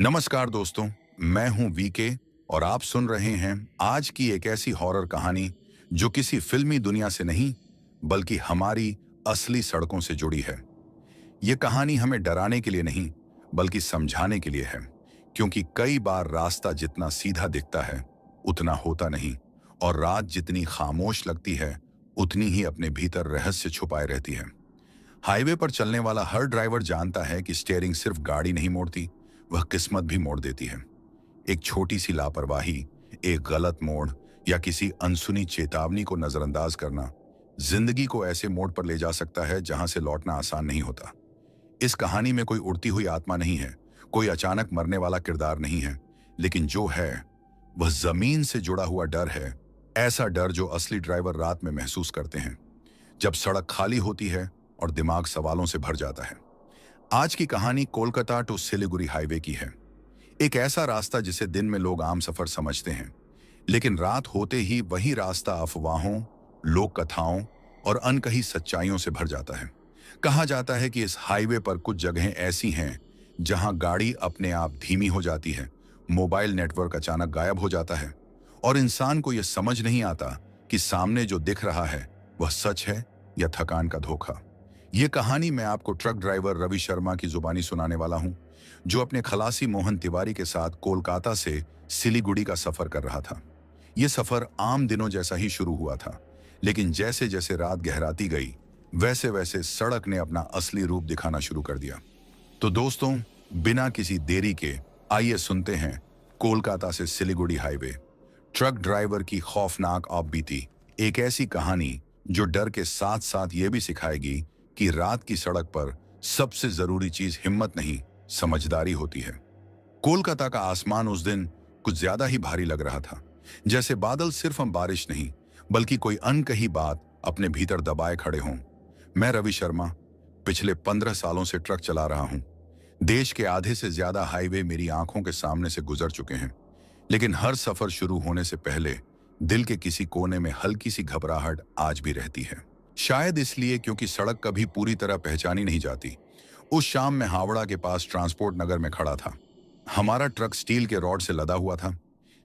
नमस्कार दोस्तों, मैं हूं वीके और आप सुन रहे हैं आज की एक ऐसी हॉरर कहानी जो किसी फिल्मी दुनिया से नहीं बल्कि हमारी असली सड़कों से जुड़ी है। ये कहानी हमें डराने के लिए नहीं बल्कि समझाने के लिए है, क्योंकि कई बार रास्ता जितना सीधा दिखता है उतना होता नहीं, और रात जितनी खामोश लगती है उतनी ही अपने भीतर रहस्य छुपाए रहती है। हाईवे पर चलने वाला हर ड्राइवर जानता है कि स्टीयरिंग सिर्फ गाड़ी नहीं मोड़ती, वह किस्मत भी मोड़ देती है। एक छोटी सी लापरवाही, एक गलत मोड़ या किसी अनसुनी चेतावनी को नजरअंदाज करना जिंदगी को ऐसे मोड़ पर ले जा सकता है जहां से लौटना आसान नहीं होता। इस कहानी में कोई उड़ती हुई आत्मा नहीं है, कोई अचानक मरने वाला किरदार नहीं है, लेकिन जो है वह जमीन से जुड़ा हुआ डर है। ऐसा डर जो असली ड्राइवर रात में महसूस करते हैं, जब सड़क खाली होती है और दिमाग सवालों से भर जाता है। आज की कहानी कोलकाता टू सिलीगुड़ी हाईवे की है। एक ऐसा रास्ता जिसे दिन में लोग आम सफर समझते हैं, लेकिन रात होते ही वही रास्ता अफवाहों, लोक कथाओं और अनकही सच्चाइयों से भर जाता है। कहा जाता है कि इस हाईवे पर कुछ जगहें ऐसी हैं जहां गाड़ी अपने आप धीमी हो जाती है, मोबाइल नेटवर्क अचानक गायब हो जाता है और इंसान को यह समझ नहीं आता कि सामने जो दिख रहा है वह सच है या थकान का धोखा। ये कहानी मैं आपको ट्रक ड्राइवर रवि शर्मा की जुबानी सुनाने वाला हूं, जो अपने खलासी मोहन तिवारी के साथ कोलकाता से सिलीगुड़ी का सफर कर रहा था। यह सफर आम दिनों जैसा ही शुरू हुआ था, लेकिन जैसे जैसे रात गहराती गई वैसे वैसे सड़क ने अपना असली रूप दिखाना शुरू कर दिया। तो दोस्तों, बिना किसी देरी के आइए सुनते हैं कोलकाता से सिलीगुड़ी हाईवे, ट्रक ड्राइवर की खौफनाक ऑफबीती। एक ऐसी कहानी जो डर के साथ साथ ये भी सिखाएगी कि रात की सड़क पर सबसे जरूरी चीज हिम्मत नहीं, समझदारी होती है। कोलकाता का आसमान उस दिन कुछ ज्यादा ही भारी लग रहा था, जैसे बादल सिर्फ हम बारिश नहीं बल्कि कोई अनकही बात अपने भीतर दबाए खड़े हों। मैं रवि शर्मा पिछले 15 सालों से ट्रक चला रहा हूं। देश के आधे से ज्यादा हाईवे मेरी आंखों के सामने से गुजर चुके हैं, लेकिन हर सफर शुरू होने से पहले दिल के किसी कोने में हल्की सी घबराहट आज भी रहती है। शायद इसलिए क्योंकि सड़क कभी पूरी तरह पहचानी नहीं जाती। उस शाम मैं हावड़ा के पास ट्रांसपोर्ट नगर में खड़ा था। हमारा ट्रक स्टील के रॉड से लदा हुआ था,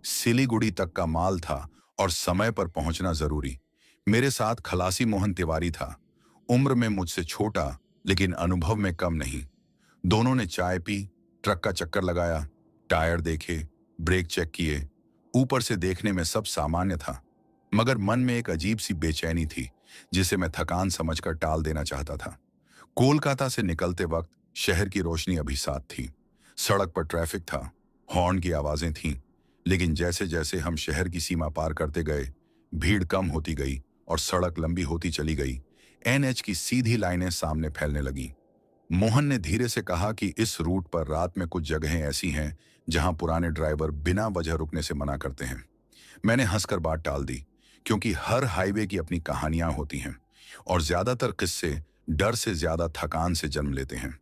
सिलीगुड़ी तक का माल था और समय पर पहुंचना जरूरी। मेरे साथ खलासी मोहन तिवारी था, उम्र में मुझसे छोटा लेकिन अनुभव में कम नहीं। दोनों ने चाय पी, ट्रक का चक्कर लगाया, टायर देखे, ब्रेक चेक किए। ऊपर से देखने में सब सामान्य था, मगर मन में एक अजीब सी बेचैनी थी जिसे मैं थकान समझकर टाल देना चाहता था। कोलकाता से निकलते वक्त शहर की रोशनी अभी साथ थी, सड़क पर ट्रैफिक था, हॉर्न की आवाजें थीं, लेकिन जैसे जैसे हम शहर की सीमा पार करते गए भीड़ कम होती गई और सड़क लंबी होती चली गई। एनएच की सीधी लाइनें सामने फैलने लगीं। मोहन ने धीरे से कहा कि इस रूट पर रात में कुछ जगहें ऐसी हैं जहां पुराने ड्राइवर बिना वजह रुकने से मना करते हैं। मैंने हंसकर बात टाल दी, क्योंकि हर हाईवे की अपनी कहानियां होती हैं और ज्यादातर किस्से डर से ज्यादा थकान से जन्म लेते हैं।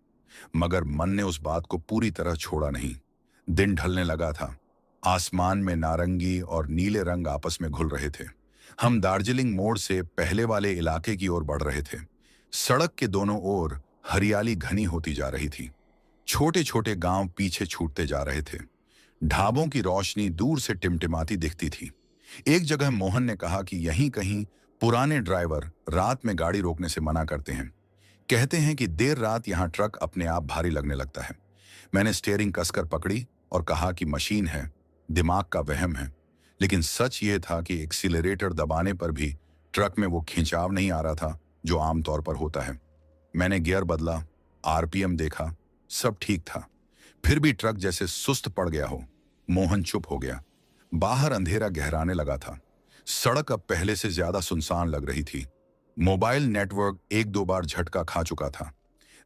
मगर मन ने उस बात को पूरी तरह छोड़ा नहीं। दिन ढलने लगा था, आसमान में नारंगी और नीले रंग आपस में घुल रहे थे। हम दार्जिलिंग मोड़ से पहले वाले इलाके की ओर बढ़ रहे थे। सड़क के दोनों ओर हरियाली घनी होती जा रही थी, छोटे छोटे गांव पीछे छूटते जा रहे थे, ढाबों की रोशनी दूर से टिमटिमाती दिखती थी। एक जगह मोहन ने कहा कि यहीं कहीं पुराने ड्राइवर रात में गाड़ी रोकने से मना करते हैं। कहते हैं कि देर रात यहां ट्रक अपने आप भारी लगने लगता है। मैंने स्टीयरिंग कसकर पकड़ी और कहा कि मशीन है, दिमाग का वहम है। लेकिन सच ये था कि एक्सीलरेटर दबाने पर भी ट्रक में वो खिंचाव नहीं आ रहा था जो आमतौर पर होता है। मैंने गियर बदला, आरपीएम देखा, सब ठीक था, फिर भी ट्रक जैसे सुस्त पड़ गया हो। मोहन चुप हो गया। बाहर अंधेरा गहराने लगा था, सड़क अब पहले से ज्यादा सुनसान लग रही थी। मोबाइल नेटवर्क एक दो बार झटका खा चुका था।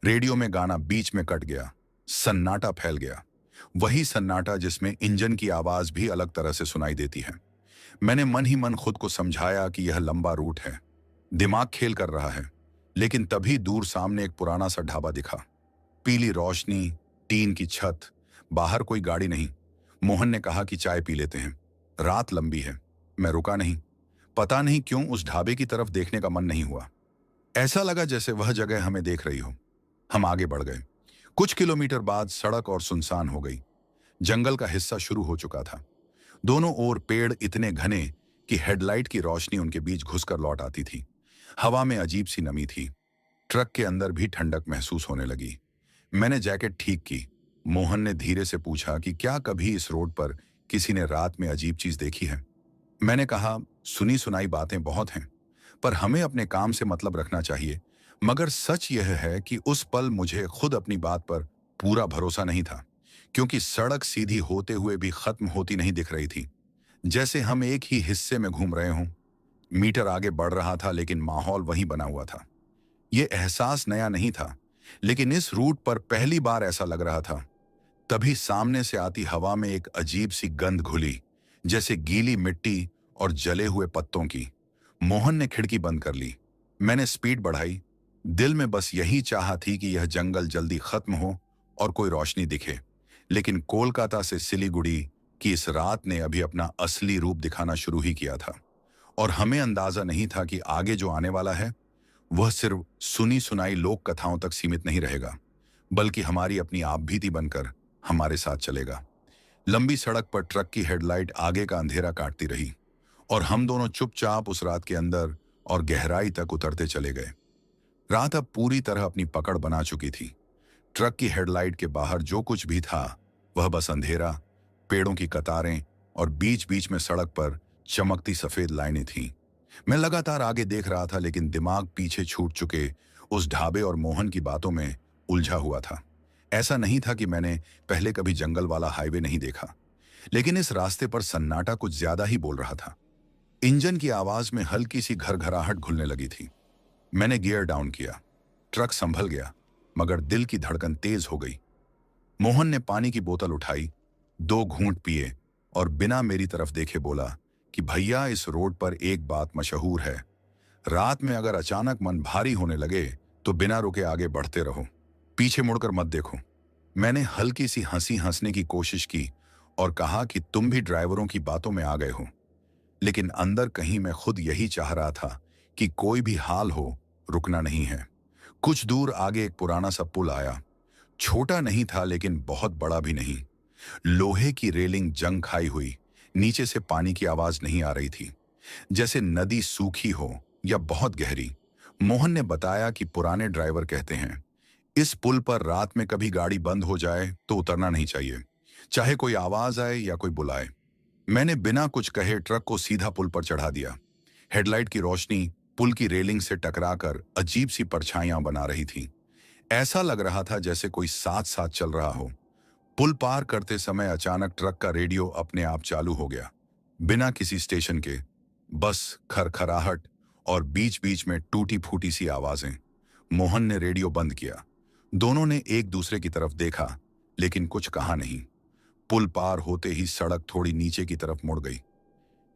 रेडियो में गाना बीच में कट गया, सन्नाटा फैल गया, वही सन्नाटा जिसमें इंजन की आवाज भी अलग तरह से सुनाई देती है। मैंने मन ही मन खुद को समझाया कि यह लंबा रूट है, दिमाग खेल कर रहा है। लेकिन तभी दूर सामने एक पुराना सा ढाबा दिखा, पीली रोशनी, टीन की छत, बाहर कोई गाड़ी नहीं। मोहन ने कहा कि चाय पी लेते हैं, रात लंबी है। मैं रुका नहीं। पता नहीं क्यों उस ढाबे की तरफ देखने का मन नहीं हुआ। ऐसा लगा जैसे वह जगह हमें देख रही हो। हम आगे बढ़ गए। कुछ किलोमीटर बाद सड़क और सुनसान हो गई। जंगल का हिस्सा शुरू हो चुका था। दोनों ओर पेड़ इतने घने कि हेडलाइट की रोशनी उनके बीच घुसकर लौट आती थी। हवा में अजीब सी नमी थी। ट्रक के अंदर भी ठंडक महसूस होने लगी। मैंने जैकेट ठीक की। मोहन ने धीरे से पूछा कि क्या कभी इस रोड पर किसी ने रात में अजीब चीज देखी है। मैंने कहा, सुनी सुनाई बातें बहुत हैं, पर हमें अपने काम से मतलब रखना चाहिए। मगर सच यह है कि उस पल मुझे खुद अपनी बात पर पूरा भरोसा नहीं था, क्योंकि सड़क सीधी होते हुए भी खत्म होती नहीं दिख रही थी, जैसे हम एक ही हिस्से में घूम रहे हों। मीटर आगे बढ़ रहा था, लेकिन माहौल वहीं बना हुआ था। यह एहसास नया नहीं था, लेकिन इस रूट पर पहली बार ऐसा लग रहा था। तभी सामने से आती हवा में एक अजीब सी गंध घुली, जैसे गीली मिट्टी और जले हुए पत्तों की। मोहन ने खिड़की बंद कर ली। मैंने स्पीड बढ़ाई। दिल में बस यही चाहा थी कि यह जंगल जल्दी खत्म हो और कोई रोशनी दिखे। लेकिन कोलकाता से सिलीगुड़ी की इस रात ने अभी अपना असली रूप दिखाना शुरू ही किया था, और हमें अंदाजा नहीं था कि आगे जो आने वाला है वह सिर्फ सुनी सुनाई लोक कथाओं तक सीमित नहीं रहेगा, बल्कि हमारी अपनी आपबीती बनकर हमारे साथ चलेगा। लंबी सड़क पर ट्रक की हेडलाइट आगे का अंधेरा काटती रही, और हम दोनों चुपचाप उस रात के अंदर और गहराई तक उतरते चले गए। रात अब पूरी तरह अपनी पकड़ बना चुकी थी। ट्रक की हेडलाइट के बाहर जो कुछ भी था वह बस अंधेरा, पेड़ों की कतारें और बीच बीच में सड़क पर चमकती सफेद लाइनें थीं। मैं लगातार आगे देख रहा था, लेकिन दिमाग पीछे छूट चुके उस ढाबे और मोहन की बातों में उलझा हुआ था। ऐसा नहीं था कि मैंने पहले कभी जंगल वाला हाईवे नहीं देखा, लेकिन इस रास्ते पर सन्नाटा कुछ ज्यादा ही बोल रहा था। इंजन की आवाज में हल्की सी घरघराहट घुलने लगी थी। मैंने गियर डाउन किया। ट्रक संभल गया, मगर दिल की धड़कन तेज हो गई। मोहन ने पानी की बोतल उठाई, 2 घूंट पिए और बिना मेरी तरफ देखे बोला कि भैया, इस रोड पर एक बात मशहूर है, रात में अगर अचानक मन भारी होने लगे तो बिना रुके आगे बढ़ते रहो, पीछे मुड़कर मत देखो। मैंने हल्की सी हंसी हंसने की कोशिश की और कहा कि तुम भी ड्राइवरों की बातों में आ गए हो, लेकिन अंदर कहीं मैं खुद यही चाह रहा था कि कोई भी हाल हो, रुकना नहीं है। कुछ दूर आगे एक पुराना सा पुल आया। छोटा नहीं था, लेकिन बहुत बड़ा भी नहीं। लोहे की रेलिंग जंग खाई हुई, नीचे से पानी की आवाज नहीं आ रही थी, जैसे नदी सूखी हो या बहुत गहरी। मोहन ने बताया कि पुराने ड्राइवर कहते हैं इस पुल पर रात में कभी गाड़ी बंद हो जाए तो उतरना नहीं चाहिए, चाहे कोई आवाज आए या कोई बुलाए। मैंने बिना कुछ कहे ट्रक को सीधा पुल पर चढ़ा दिया। हेडलाइट की रोशनी पुल की रेलिंग से टकराकर अजीब सी परछाइयां बना रही थी। ऐसा लग रहा था जैसे कोई साथ साथ चल रहा हो। पुल पार करते समय अचानक ट्रक का रेडियो अपने आप चालू हो गया, बिना किसी स्टेशन के। बस खरखराहट और बीच बीच में टूटी फूटी सी आवाजें। मोहन ने रेडियो बंद किया। दोनों ने एक दूसरे की तरफ देखा, लेकिन कुछ कहा नहीं। पुल पार होते ही सड़क थोड़ी नीचे की तरफ मुड़ गई।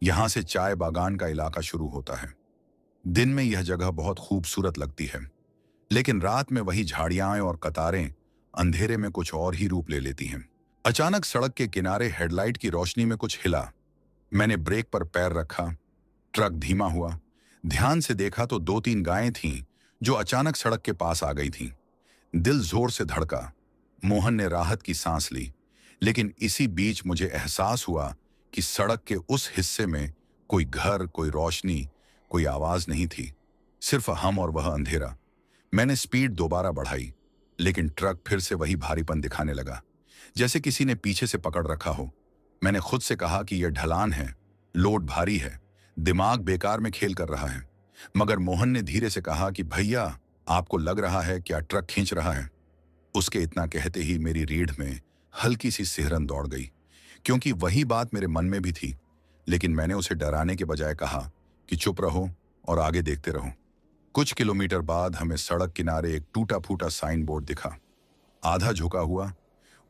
यहां से चाय बागान का इलाका शुरू होता है। दिन में यह जगह बहुत खूबसूरत लगती है, लेकिन रात में वही झाड़ियां और कतारें अंधेरे में कुछ और ही रूप ले लेती हैं। अचानक सड़क के किनारे हेडलाइट की रोशनी में कुछ हिला। मैंने ब्रेक पर पैर रखा। ट्रक धीमा हुआ। ध्यान से देखा तो 2-3 गायें थीं जो अचानक सड़क के पास आ गई थीं। दिल जोर से धड़का। मोहन ने राहत की सांस ली, लेकिन इसी बीच मुझे एहसास हुआ कि सड़क के उस हिस्से में कोई घर, कोई रोशनी, कोई आवाज नहीं थी, सिर्फ हम और वह अंधेरा। मैंने स्पीड दोबारा बढ़ाई, लेकिन ट्रक फिर से वही भारीपन दिखाने लगा, जैसे किसी ने पीछे से पकड़ रखा हो। मैंने खुद से कहा कि यह ढलान है, लोड भारी है, दिमाग बेकार में खेल कर रहा है। मगर मोहन ने धीरे से कहा कि भैया, आपको लग रहा है क्या ट्रक खींच रहा है? उसके इतना कहते ही मेरी रीढ़ में हल्की सी सिहरन दौड़ गई, क्योंकि वही बात मेरे मन में भी थी। लेकिन मैंने उसे डराने के बजाय कहा कि चुप रहो और आगे देखते रहो। कुछ किलोमीटर बाद हमें सड़क किनारे एक टूटा फूटा साइन बोर्ड दिखा, आधा झुका हुआ।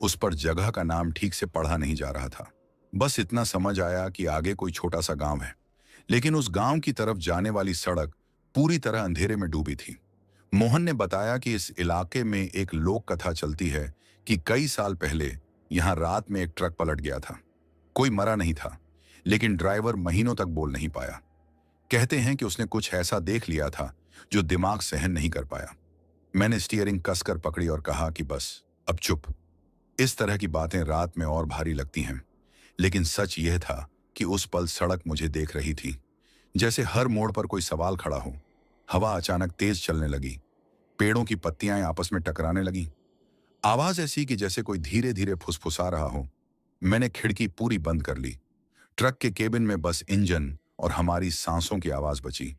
उस पर जगह का नाम ठीक से पढ़ा नहीं जा रहा था। बस इतना समझ आया कि आगे कोई छोटा सा गांव है, लेकिन उस गांव की तरफ जाने वाली सड़क पूरी तरह अंधेरे में डूबी थी। मोहन ने बताया कि इस इलाके में एक लोक कथा चलती है कि कई साल पहले यहां रात में एक ट्रक पलट गया था। कोई मरा नहीं था, लेकिन ड्राइवर महीनों तक बोल नहीं पाया। कहते हैं कि उसने कुछ ऐसा देख लिया था जो दिमाग सहन नहीं कर पाया। मैंने स्टीयरिंग कसकर पकड़ी और कहा कि बस अब चुप। इस तरह की बातें रात में और भारी लगती हैं, लेकिन सच यह था कि उस पल सड़क मुझे देख रही थी। जैसे हर मोड़ पर कोई सवाल खड़ा हो। हवा अचानक तेज चलने लगी, पेड़ों की पत्तियां आपस में टकराने लगी। आवाज ऐसी कि जैसे कोई धीरे धीरे फुसफुसा रहा हो। मैंने खिड़की पूरी बंद कर ली। ट्रक के केबिन में बस इंजन और हमारी सांसों की आवाज बची।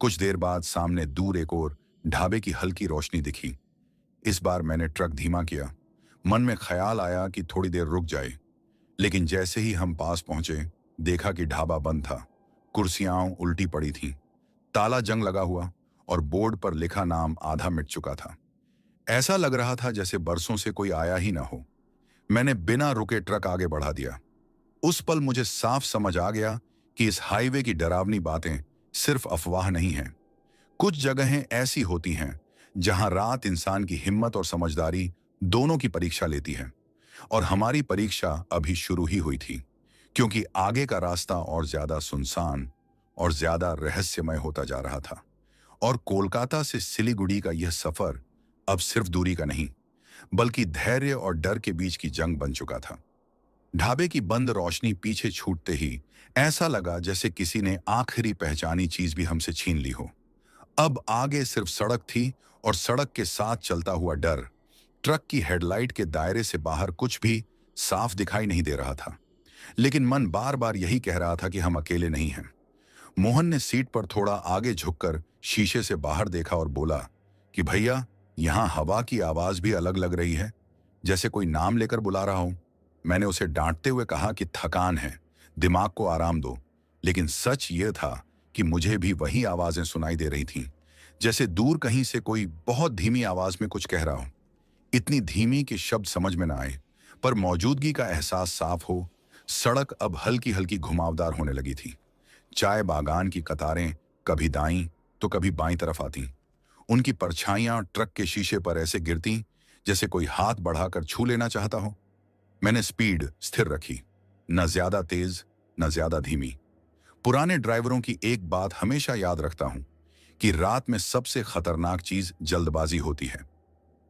कुछ देर बाद सामने दूर एक और ढाबे की हल्की रोशनी दिखी। इस बार मैंने ट्रक धीमा किया। मन में ख्याल आया कि थोड़ी देर रुक जाए, लेकिन जैसे ही हम पास पहुंचे, देखा कि ढाबा बंद था। कुर्सियां उल्टी पड़ी थीं, ताला जंग लगा हुआ और बोर्ड पर लिखा नाम आधा मिट चुका था। ऐसा लग रहा था जैसे बरसों से कोई आया ही ना हो। मैंने बिना रुके ट्रक आगे बढ़ा दिया। उस पल मुझे साफ समझ आ गया कि इस हाईवे की डरावनी बातें सिर्फ अफवाह नहीं हैं। कुछ जगहें ऐसी होती हैं जहां रात इंसान की हिम्मत और समझदारी दोनों की परीक्षा लेती है। और हमारी परीक्षा अभी शुरू ही हुई थी, क्योंकि आगे का रास्ता और ज्यादा सुनसान और ज्यादा रहस्यमय होता जा रहा था। और कोलकाता से सिलीगुड़ी का यह सफर अब सिर्फ दूरी का नहीं, बल्कि धैर्य और डर के बीच की जंग बन चुका था। ढाबे की बंद रोशनी पीछे छूटते ही ऐसा लगा जैसे किसी ने आखिरी पहचानी चीज भी हमसे छीन ली हो। अब आगे सिर्फ सड़क थी और सड़क के साथ चलता हुआ डर। ट्रक की हेडलाइट के दायरे से बाहर कुछ भी साफ दिखाई नहीं दे रहा था, लेकिन मन बार बार यही कह रहा था कि हम अकेले नहीं हैं। मोहन ने सीट पर थोड़ा आगे झुककर शीशे से बाहर देखा और बोला कि भैया, यहाँ हवा की आवाज भी अलग लग रही है, जैसे कोई नाम लेकर बुला रहा हो। मैंने उसे डांटते हुए कहा कि थकान है, दिमाग को आराम दो। लेकिन सच ये था कि मुझे भी वही आवाजें सुनाई दे रही थीं, जैसे दूर कहीं से कोई बहुत धीमी आवाज में कुछ कह रहा हो। इतनी धीमी कि शब्द समझ में ना आए, पर मौजूदगी का एहसास साफ हो। सड़क अब हल्की हल्की घुमावदार होने लगी थी। चाय बागान की कतारें कभी दाईं तो कभी बाईं तरफ आती। उनकी परछाइयां ट्रक के शीशे पर ऐसे गिरती जैसे कोई हाथ बढ़ाकर छू लेना चाहता हो। मैंने स्पीड स्थिर रखी, न ज्यादा तेज न ज्यादा धीमी। पुराने ड्राइवरों की एक बात हमेशा याद रखता हूं कि रात में सबसे खतरनाक चीज जल्दबाजी होती है।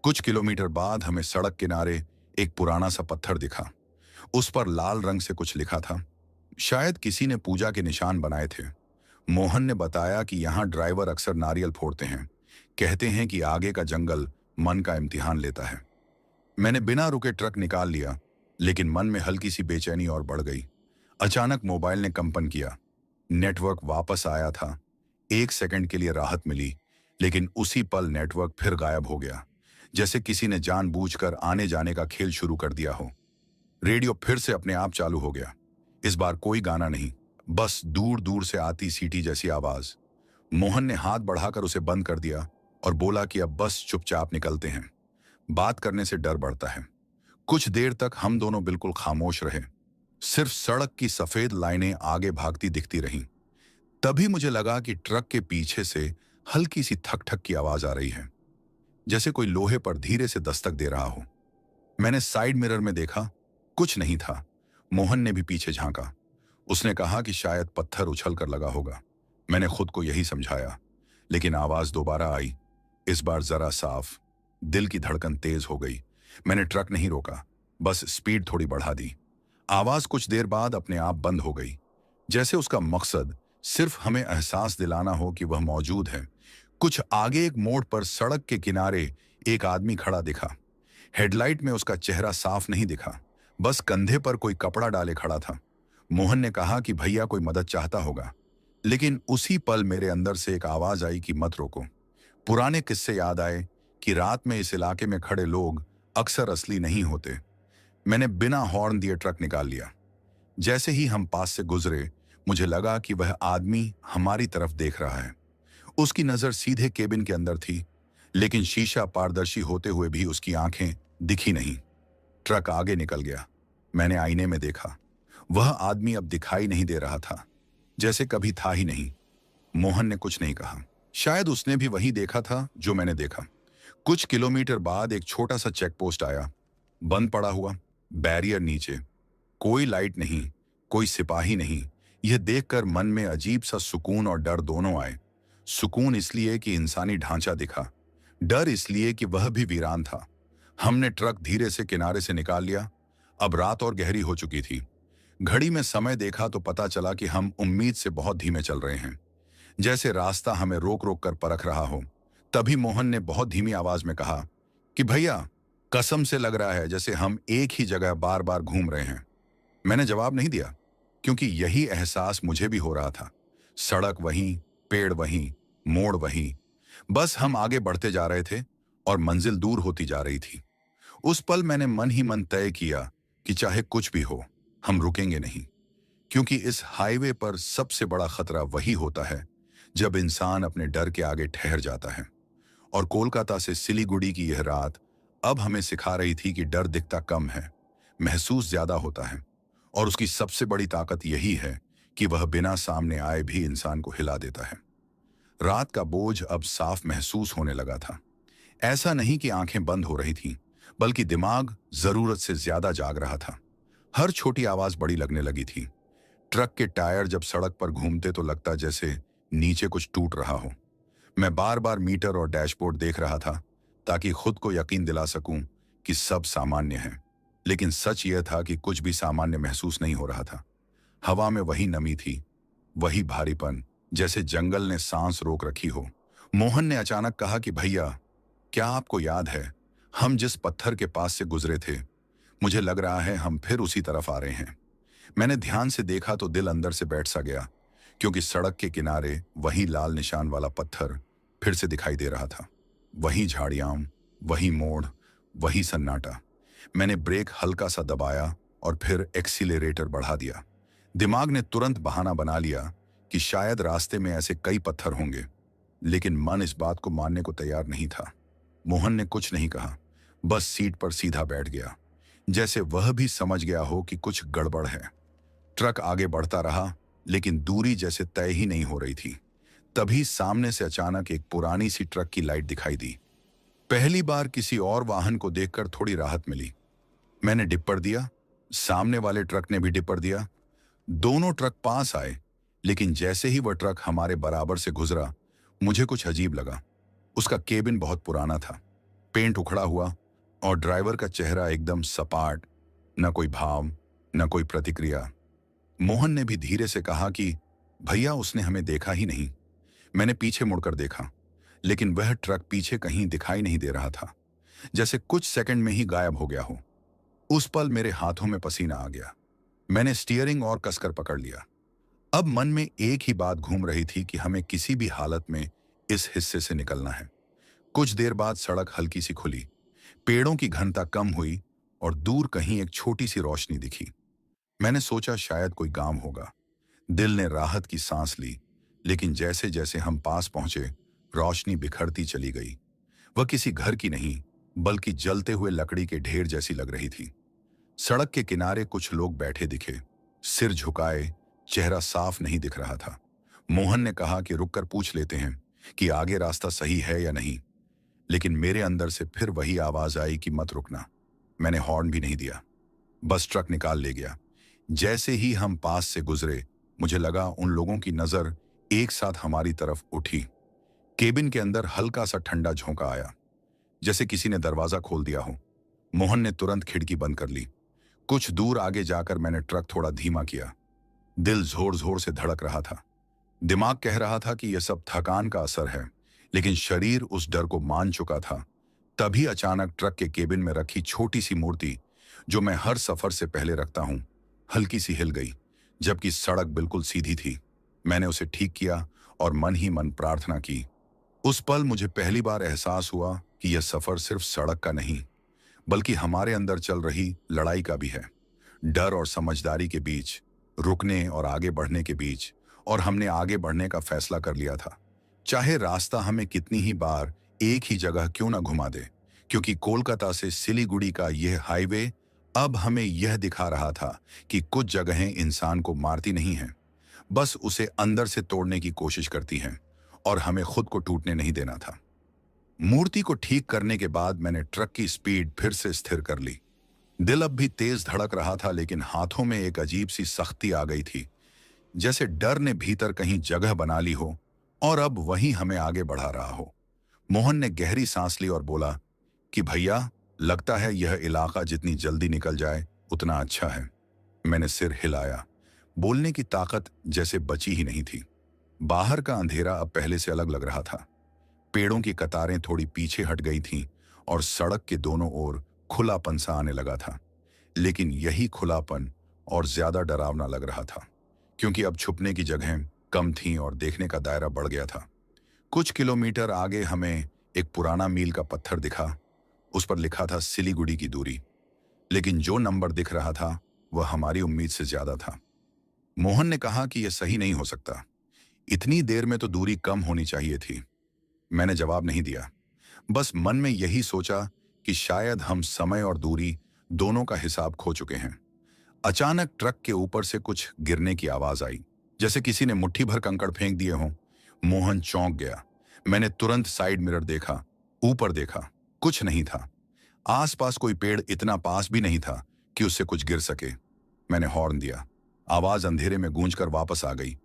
कुछ किलोमीटर बाद हमें सड़क किनारे एक पुराना सा पत्थर दिखा। उस पर लाल रंग से कुछ लिखा था। शायद किसी ने पूजा के निशान बनाए थे। मोहन ने बताया कि यहाँ ड्राइवर अक्सर नारियल फोड़ते हैं। कहते हैं कि आगे का जंगल मन का इम्तिहान लेता है। मैंने बिना रुके ट्रक निकाल लिया, लेकिन मन में हल्की सी बेचैनी और बढ़ गई। अचानक मोबाइल ने कंपन किया। नेटवर्क वापस आया था। 1 सेकंड के लिए राहत मिली, लेकिन उसी पल नेटवर्क फिर गायब हो गया, जैसे किसी ने जानबूझकर आने जाने का खेल शुरू कर दिया हो। रेडियो फिर से अपने आप चालू हो गया। इस बार कोई गाना नहीं, बस दूर दूर से आती सीटी जैसी आवाज। मोहन ने हाथ बढ़ाकर उसे बंद कर दिया और बोला कि अब बस चुपचाप निकलते हैं। बात करने से डर बढ़ता है। कुछ देर तक हम दोनों बिल्कुल खामोश रहे। सिर्फ सड़क की सफेद लाइनें आगे भागती दिखती रहीं। तभी मुझे लगा कि ट्रक के पीछे से हल्की सी थक थक की आवाज आ रही है, जैसे कोई लोहे पर धीरे से दस्तक दे रहा हो। मैंने साइड मिरर में देखा, कुछ नहीं था। मोहन ने भी पीछे झांका। उसने कहा कि शायद पत्थर उछल कर लगा होगा। मैंने खुद को यही समझाया, लेकिन आवाज दोबारा आई, इस बार जरा साफ। दिल की धड़कन तेज हो गई। मैंने ट्रक नहीं रोका, बस स्पीड थोड़ी बढ़ा दी। आवाज कुछ देर बाद अपने आप बंद हो गई, जैसे उसका मकसद सिर्फ हमें एहसास दिलाना हो कि वह मौजूद है। कुछ आगे एक मोड़ पर सड़क के किनारे एक आदमी खड़ा दिखा। हेडलाइट में उसका चेहरा साफ नहीं दिखा, बस कंधे पर कोई कपड़ा डाले खड़ा था। मोहन ने कहा कि भैया कोई मदद चाहता होगा, लेकिन उसी पल मेरे अंदर से एक आवाज आई कि मत रोको। पुराने किस्से याद आए कि रात में इस इलाके में खड़े लोग अक्सर असली नहीं होते। मैंने बिना हॉर्न दिए ट्रक निकाल लिया। जैसे ही हम पास से गुजरे, मुझे लगा कि वह आदमी हमारी तरफ देख रहा है। उसकी नजर सीधे केबिन के अंदर थी, लेकिन शीशा पारदर्शी होते हुए भी उसकी आंखें दिखी नहीं। ट्रक आगे निकल गया। मैंने आईने में देखा, वह आदमी अब दिखाई नहीं दे रहा था, जैसे कभी था ही नहीं। मोहन ने कुछ नहीं कहा। शायद उसने भी वही देखा था जो मैंने देखा। कुछ किलोमीटर बाद एक छोटा सा चेक पोस्ट आया, बंद पड़ा हुआ, बैरियर नीचे, कोई लाइट नहीं, कोई सिपाही नहीं। यह देखकर मन में अजीब सा सुकून और डर दोनों आए। सुकून इसलिए कि इंसानी ढांचा दिखा, डर इसलिए कि वह भी वीरान था। हमने ट्रक धीरे से किनारे से निकाल लिया। अब रात और गहरी हो चुकी थी। घड़ी में समय देखा तो पता चला कि हम उम्मीद से बहुत धीमे चल रहे हैं, जैसे रास्ता हमें रोक रोक कर परख रहा हो। तभी मोहन ने बहुत धीमी आवाज में कहा कि भैया, कसम से लग रहा है जैसे हम एक ही जगह बार बार घूम रहे हैं। मैंने जवाब नहीं दिया, क्योंकि यही एहसास मुझे भी हो रहा था। सड़क वहीं, पेड़ वहीं, मोड़ वहीं, बस हम आगे बढ़ते जा रहे थे और मंजिल दूर होती जा रही थी। उस पल मैंने मन ही मन तय किया कि चाहे कुछ भी हो, हम रुकेंगे नहीं, क्योंकि इस हाईवे पर सबसे बड़ा खतरा वही होता है जब इंसान अपने डर के आगे ठहर जाता है। और कोलकाता से सिलीगुड़ी की यह रात अब हमें सिखा रही थी कि डर दिखता कम है, महसूस ज्यादा होता है। और उसकी सबसे बड़ी ताकत यही है कि वह बिना सामने आए भी इंसान को हिला देता है। रात का बोझ अब साफ महसूस होने लगा था। ऐसा नहीं कि आंखें बंद हो रही थीं, बल्कि दिमाग जरूरत से ज्यादा जाग रहा था। हर छोटी आवाज बड़ी लगने लगी थी। ट्रक के टायर जब सड़क पर घूमते तो लगता जैसे नीचे कुछ टूट रहा हो। मैं बार बार मीटर और डैशबोर्ड देख रहा था ताकि खुद को यकीन दिला सकूं कि सब सामान्य है। लेकिन सच यह था कि कुछ भी सामान्य महसूस नहीं हो रहा था। हवा में वही नमी थी, वही भारीपन, जैसे जंगल ने सांस रोक रखी हो। मोहन ने अचानक कहा कि भैया, क्या आपको याद है हम जिस पत्थर के पास से गुजरे थे? मुझे लग रहा है हम फिर उसी तरफ आ रहे हैं। मैंने ध्यान से देखा तो दिल अंदर से बैठ सा गया, क्योंकि सड़क के किनारे वही लाल निशान वाला पत्थर फिर से दिखाई दे रहा था। वही झाड़ियां, वही मोड़, वही सन्नाटा। मैंने ब्रेक हल्का सा दबाया और फिर एक्सीलरेटर बढ़ा दिया। दिमाग ने तुरंत बहाना बना लिया कि शायद रास्ते में ऐसे कई पत्थर होंगे, लेकिन मन इस बात को मानने को तैयार नहीं था। मोहन ने कुछ नहीं कहा, बस सीट पर सीधा बैठ गया, जैसे वह भी समझ गया हो कि कुछ गड़बड़ है। ट्रक आगे बढ़ता रहा, लेकिन दूरी जैसे तय ही नहीं हो रही थी। तभी सामने से अचानक एक पुरानी सी ट्रक की लाइट दिखाई दी। पहली बार किसी और वाहन को देखकर थोड़ी राहत मिली। मैंने डिप्पर दिया, सामने वाले ट्रक ने भी डिप्पर दिया। दोनों ट्रक पास आए, लेकिन जैसे ही वह ट्रक हमारे बराबर से गुजरा, मुझे कुछ अजीब लगा। उसका केबिन बहुत पुराना था, पेंट उखड़ा हुआ, और ड्राइवर का चेहरा एकदम सपाट, न कोई भाव, न कोई प्रतिक्रिया। मोहन ने भी धीरे से कहा कि भैया, उसने हमें देखा ही नहीं। मैंने पीछे मुड़कर देखा, लेकिन वह ट्रक पीछे कहीं दिखाई नहीं दे रहा था, जैसे कुछ सेकंड में ही गायब हो गया हो। उस पल मेरे हाथों में पसीना आ गया। मैंने स्टीयरिंग और कसकर पकड़ लिया। अब मन में एक ही बात घूम रही थी कि हमें किसी भी हालत में इस हिस्से से निकलना है। कुछ देर बाद सड़क हल्की सी खुली, पेड़ों की घनता कम हुई और दूर कहीं एक छोटी सी रोशनी दिखी। मैंने सोचा शायद कोई गांव होगा। दिल ने राहत की सांस ली, लेकिन जैसे जैसे हम पास पहुंचे, रोशनी बिखरती चली गई। वह किसी घर की नहीं, बल्कि जलते हुए लकड़ी के ढेर जैसी लग रही थी। सड़क के किनारे कुछ लोग बैठे दिखे, सिर झुकाए, चेहरा साफ नहीं दिख रहा था। मोहन ने कहा कि रुककर पूछ लेते हैं कि आगे रास्ता सही है या नहीं, लेकिन मेरे अंदर से फिर वही आवाज आई कि मत रुकना। मैंने हॉर्न भी नहीं दिया, बस ट्रक निकाल ले गया। जैसे ही हम पास से गुजरे, मुझे लगा उन लोगों की नजर एक साथ हमारी तरफ उठी। केबिन के अंदर हल्का सा ठंडा झोंका आया, जैसे किसी ने दरवाजा खोल दिया हो। मोहन ने तुरंत खिड़की बंद कर ली। कुछ दूर आगे जाकर मैंने ट्रक थोड़ा धीमा किया। दिल जोर जोर से धड़क रहा था। दिमाग कह रहा था कि यह सब थकान का असर है, लेकिन शरीर उस डर को मान चुका था। तभी अचानक ट्रक के केबिन में रखी छोटी सी मूर्ति, जो मैं हर सफर से पहले रखता हूं, हल्की सी हिल गई, जबकि सड़क बिल्कुल सीधी थी। मैंने उसे ठीक किया और मन ही मन प्रार्थना की। उस पल मुझे पहली बार एहसास हुआ कि यह सफर सिर्फ सड़क का नहीं, बल्कि हमारे अंदर चल रही लड़ाई का भी है। डर और समझदारी के बीच, रुकने और आगे बढ़ने के बीच। और हमने आगे बढ़ने का फैसला कर लिया था, चाहे रास्ता हमें कितनी ही बार एक ही जगह क्यों ना घुमा दे, क्योंकि कोलकाता से सिलीगुड़ी का यह हाईवे अब हमें यह दिखा रहा था कि कुछ जगहें इंसान को मारती नहीं हैं, बस उसे अंदर से तोड़ने की कोशिश करती हैं, और हमें खुद को टूटने नहीं देना था। मूर्ति को ठीक करने के बाद मैंने ट्रक की स्पीड फिर से स्थिर कर ली। दिल अब भी तेज धड़क रहा था, लेकिन हाथों में एक अजीब सी सख्ती आ गई थी, जैसे डर ने भीतर कहीं जगह बना ली हो और अब वही हमें आगे बढ़ा रहा हो। मोहन ने गहरी सांस ली और बोला कि भैया, लगता है यह इलाका जितनी जल्दी निकल जाए उतना अच्छा है। मैंने सिर हिलाया। बोलने की ताकत जैसे बची ही नहीं थी। बाहर का अंधेरा अब पहले से अलग लग रहा था। पेड़ों की कतारें थोड़ी पीछे हट गई थीं और सड़क के दोनों ओर खुलापन सा आने लगा था। लेकिन यही खुलापन और ज्यादा डरावना लग रहा था, क्योंकि अब छुपने की जगहें कम थीं और देखने का दायरा बढ़ गया था। कुछ किलोमीटर आगे हमें एक पुराना मील का पत्थर दिखा। उस पर लिखा था सिलीगुड़ी की दूरी, लेकिन जो नंबर दिख रहा था वह हमारी उम्मीद से ज्यादा था। मोहन ने कहा कि यह सही नहीं हो सकता, इतनी देर में तो दूरी कम होनी चाहिए थी। मैंने जवाब नहीं दिया, बस मन में यही सोचा कि शायद हम समय और दूरी दोनों का हिसाब खो चुके हैं। अचानक ट्रक के ऊपर से कुछ गिरने की आवाज आई, जैसे किसी ने मुट्ठी भर कंकड़ फेंक दिए हों। मोहन चौंक गया। मैंने तुरंत साइड मिरर देखा, ऊपर देखा, कुछ नहीं था। आसपास कोई पेड़ इतना पास भी नहीं था कि उससे कुछ गिर सके। मैंने हॉर्न दिया। आवाज अंधेरे में गूंजकर वापस आ गई।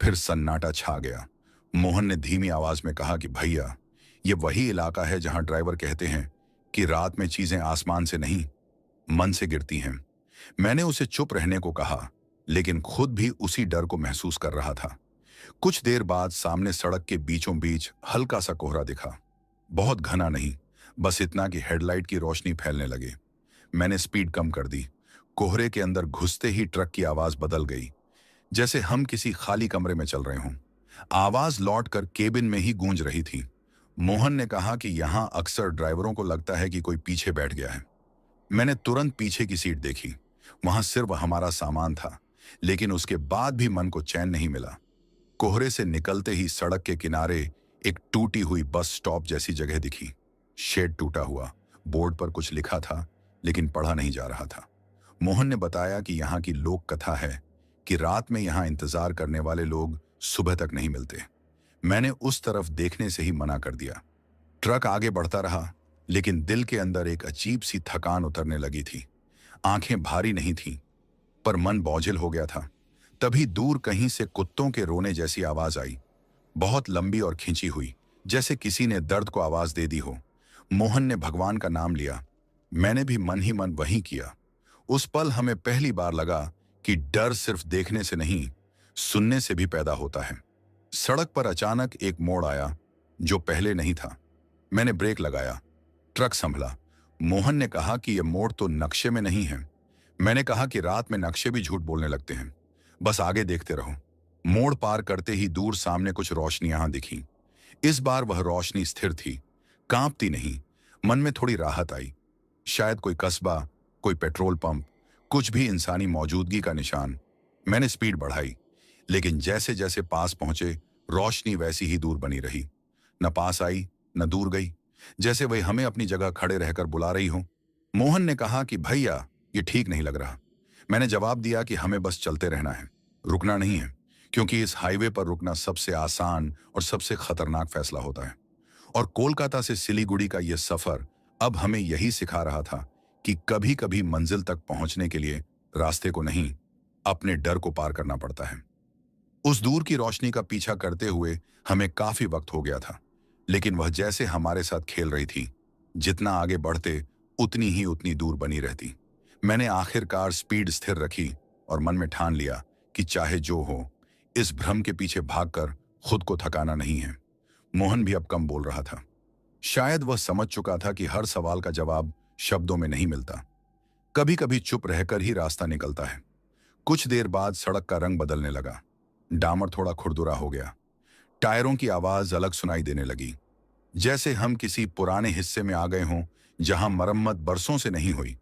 फिर सन्नाटा छा गया। मोहन ने धीमी आवाज में कहा कि भैया, ये वही इलाका है जहां ड्राइवर कहते हैं कि रात में चीजें आसमान से नहीं, मन से गिरती हैं। मैंने उसे चुप रहने को कहा, लेकिन खुद भी उसी डर को महसूस कर रहा था। कुछ देर बाद सामने सड़क के बीचों बीच हल्का सा कोहरा दिखा। बहुत घना नहीं, बस इतना कि हेडलाइट की रोशनी फैलने लगे। मैंने स्पीड कम कर दी। कोहरे के अंदर घुसते ही ट्रक की आवाज बदल गई, जैसे हम किसी खाली कमरे में चल रहे हों। आवाज लौटकर केबिन में ही गूंज रही थी। मोहन ने कहा कि यहां अक्सर ड्राइवरों को लगता है कि कोई पीछे बैठ गया है। मैंने तुरंत पीछे की सीट देखी। वहां सिर्फ हमारा सामान था, लेकिन उसके बाद भी मन को चैन नहीं मिला। कोहरे से निकलते ही सड़क के किनारे एक टूटी हुई बस स्टॉप जैसी जगह दिखी। शेड टूटा हुआ, बोर्ड पर कुछ लिखा था, लेकिन पढ़ा नहीं जा रहा था। मोहन ने बताया कि यहाँ की लोक कथा है कि रात में यहाँ इंतजार करने वाले लोग सुबह तक नहीं मिलते। मैंने उस तरफ देखने से ही मना कर दिया। ट्रक आगे बढ़ता रहा, लेकिन दिल के अंदर एक अजीब सी थकान उतरने लगी थी। आंखें भारी नहीं थीं, पर मन बोझिल हो गया था। तभी दूर कहीं से कुत्तों के रोने जैसी आवाज आई, बहुत लंबी और खिंची हुई, जैसे किसी ने दर्द को आवाज दे दी हो। मोहन ने भगवान का नाम लिया। मैंने भी मन ही मन वही किया। उस पल हमें पहली बार लगा कि डर सिर्फ देखने से नहीं, सुनने से भी पैदा होता है। सड़क पर अचानक एक मोड़ आया, जो पहले नहीं था। मैंने ब्रेक लगाया। ट्रक संभला। मोहन ने कहा कि यह मोड़ तो नक्शे में नहीं है। मैंने कहा कि रात में नक्शे भी झूठ बोलने लगते हैं, बस आगे देखते रहो। मोड़ पार करते ही दूर सामने कुछ रोशनियां दिखीं। इस बार वह रोशनी स्थिर थी, कांपती नहीं। मन में थोड़ी राहत आई। शायद कोई कस्बा, कोई पेट्रोल पंप, कुछ भी इंसानी मौजूदगी का निशान। मैंने स्पीड बढ़ाई, लेकिन जैसे जैसे पास पहुंचे, रोशनी वैसी ही दूर बनी रही। न पास आई, न दूर गई, जैसे वही हमें अपनी जगह खड़े रहकर बुला रही हो। मोहन ने कहा कि भैया, ये ठीक नहीं लग रहा। मैंने जवाब दिया कि हमें बस चलते रहना है, रुकना नहीं है, क्योंकि इस हाईवे पर रुकना सबसे आसान और सबसे खतरनाक फैसला होता है। और कोलकाता से सिलीगुड़ी का यह सफर अब हमें यही सिखा रहा था कि कभी कभी मंजिल तक पहुंचने के लिए रास्ते को नहीं, अपने डर को पार करना पड़ता है। उस दूर की रोशनी का पीछा करते हुए हमें काफी वक्त हो गया था, लेकिन वह जैसे हमारे साथ खेल रही थी। जितना आगे बढ़ते उतनी ही उतनी दूर बनी रहती। मैंने आखिरकार स्पीड स्थिर रखी और मन में ठान लिया कि चाहे जो हो, इस भ्रम के पीछे भागकर खुद को थकाना नहीं है। मोहन भी अब कम बोल रहा था। शायद वह समझ चुका था कि हर सवाल का जवाब शब्दों में नहीं मिलता, कभी कभी चुप रहकर ही रास्ता निकलता है। कुछ देर बाद सड़क का रंग बदलने लगा। डामर थोड़ा खुरदुरा हो गया। टायरों की आवाज अलग सुनाई देने लगी, जैसे हम किसी पुराने हिस्से में आ गए हों जहां मरम्मत बरसों से नहीं हुई।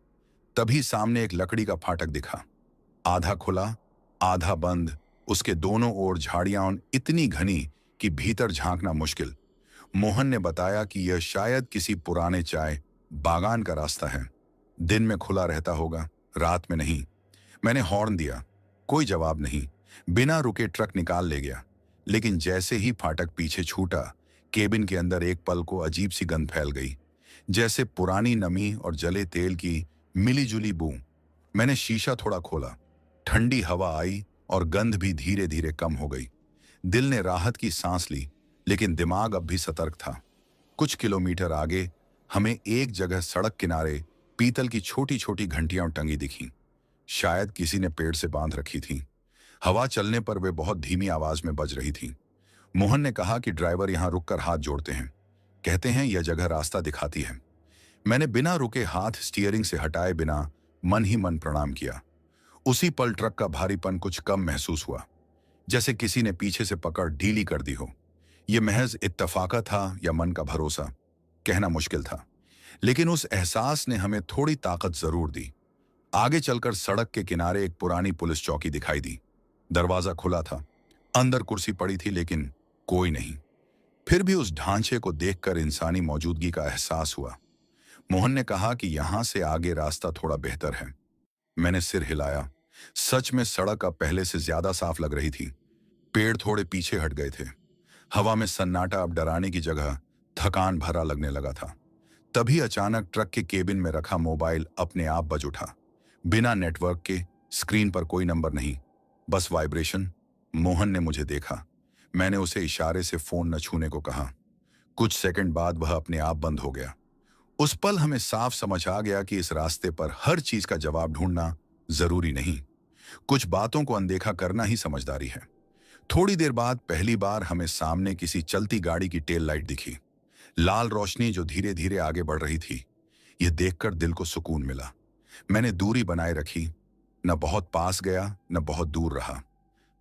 तभी सामने एक लकड़ी का फाटक दिखा, आधा खुला, आधा बंद। उसके दोनों ओर झाड़ियां इतनी घनी कि भीतर झांकना मुश्किल। मोहन ने बताया कि यह शायद किसी पुराने चाय बागान का रास्ता है। दिन में खुला रहता होगा, रात में नहीं। मैंने हॉर्न दिया, कोई जवाब नहीं। बिना रुके ट्रक निकाल ले गया, लेकिन जैसे ही फाटक पीछे छूटा, केबिन के अंदर एक पल को अजीब सी गंध फैल गई, जैसे पुरानी नमी और जले तेल की मिलीजुली बू। मैंने शीशा थोड़ा खोला। ठंडी हवा आई और गंध भी धीरे धीरे कम हो गई। दिल ने राहत की सांस ली, लेकिन दिमाग अब भी सतर्क था। कुछ किलोमीटर आगे हमें एक जगह सड़क किनारे पीतल की छोटी छोटी घंटियां टंगी दिखी। शायद किसी ने पेड़ से बांध रखी थी। हवा चलने पर वे बहुत धीमी आवाज में बज रही थी। मोहन ने कहा कि ड्राइवर यहां रुककर हाथ जोड़ते हैं, कहते हैं यह जगह रास्ता दिखाती है। मैंने बिना रुके हाथ स्टीयरिंग से हटाए बिना मन ही मन प्रणाम किया। उसी पल ट्रक का भारीपन कुछ कम महसूस हुआ, जैसे किसी ने पीछे से पकड़ ढीली कर दी हो। यह महज इत्तफाका था या मन का भरोसा, कहना मुश्किल था, लेकिन उस एहसास ने हमें थोड़ी ताकत जरूर दी। आगे चलकर सड़क के किनारे एक पुरानी पुलिस चौकी दिखाई दी। दरवाजा खुला था, अंदर कुर्सी पड़ी थी, लेकिन कोई नहीं। फिर भी उस ढांचे को देखकर इंसानी मौजूदगी का एहसास हुआ। मोहन ने कहा कि यहां से आगे रास्ता थोड़ा बेहतर है। मैंने सिर हिलाया। सच में सड़क अब पहले से ज्यादा साफ लग रही थी। पेड़ थोड़े पीछे हट गए थे। हवा में सन्नाटा अब डराने की जगह थकान भरा लगने लगा था। तभी अचानक ट्रक के केबिन में रखा मोबाइल अपने आप बज उठा। बिना नेटवर्क के, स्क्रीन पर कोई नंबर नहीं, बस वाइब्रेशन। मोहन ने मुझे देखा। मैंने उसे इशारे से फोन न छूने को कहा। कुछ सेकंड बाद वह अपने आप बंद हो गया। उस पल हमें साफ समझ आ गया कि इस रास्ते पर हर चीज का जवाब ढूंढना जरूरी नहीं। कुछ बातों को अनदेखा करना ही समझदारी है। थोड़ी देर बाद पहली बार हमें सामने किसी चलती गाड़ी की टेल लाइट दिखी। लाल रोशनी जो धीरे धीरे आगे बढ़ रही थी। यह देखकर दिल को सुकून मिला। मैंने दूरी बनाए रखी, न बहुत पास गया न बहुत दूर रहा,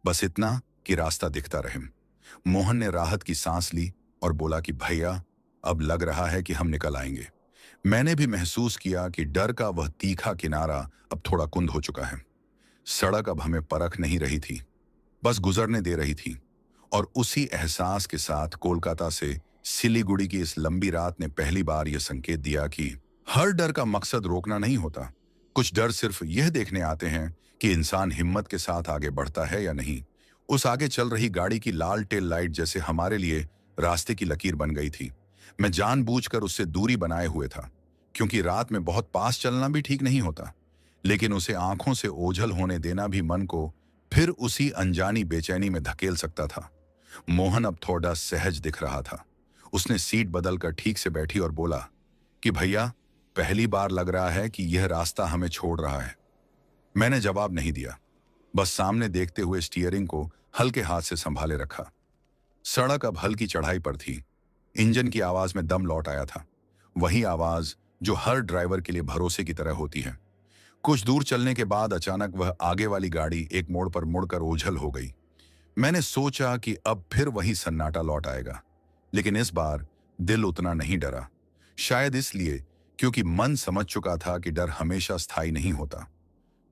बस इतना कि रास्ता दिखता रहे। मोहन ने राहत की सांस ली और बोला कि भैया, अब लग रहा है कि हम निकल आएंगे। मैंने भी महसूस किया कि डर का वह तीखा किनारा अब थोड़ा कुंद हो चुका है। सड़क अब हमें परख नहीं रही थी, बस गुजरने दे रही थी। और उसी एहसास के साथ कोलकाता से सिलीगुड़ी की इस लंबी रात ने पहली बार यह संकेत दिया कि हर डर का मकसद रोकना नहीं होता। कुछ डर सिर्फ यह देखने आते हैं कि इंसान हिम्मत के साथ आगे बढ़ता है या नहीं। उस आगे चल रही गाड़ी की लाल टेल लाइट जैसे हमारे लिए रास्ते की लकीर बन गई थी। मैं जानबूझकर उससे दूरी बनाए हुए था, क्योंकि रात में बहुत पास चलना भी ठीक नहीं होता, लेकिन उसे आंखों से ओझल होने देना भी मन को फिर उसी अनजानी बेचैनी में धकेल सकता था। मोहन अब थोड़ा सहज दिख रहा था। उसने सीट बदलकर ठीक से बैठी और बोला कि भैया, पहली बार लग रहा है कि यह रास्ता हमें छोड़ रहा है। मैंने जवाब नहीं दिया, बस सामने देखते हुए स्टीयरिंग को हल्के हाथ से संभाले रखा। सड़क अब हल्की चढ़ाई पर थी। इंजन की आवाज में दम लौट आया था, वही आवाज जो हर ड्राइवर के लिए भरोसे की तरह होती है। कुछ दूर चलने के बाद अचानक वह आगे वाली गाड़ी एक मोड़ पर मुड़कर ओझल हो गई। मैंने सोचा कि अब फिर वही सन्नाटा लौट आएगा, लेकिन इस बार दिल उतना नहीं डरा। शायद इसलिए क्योंकि मन समझ चुका था कि डर हमेशा स्थायी नहीं होता।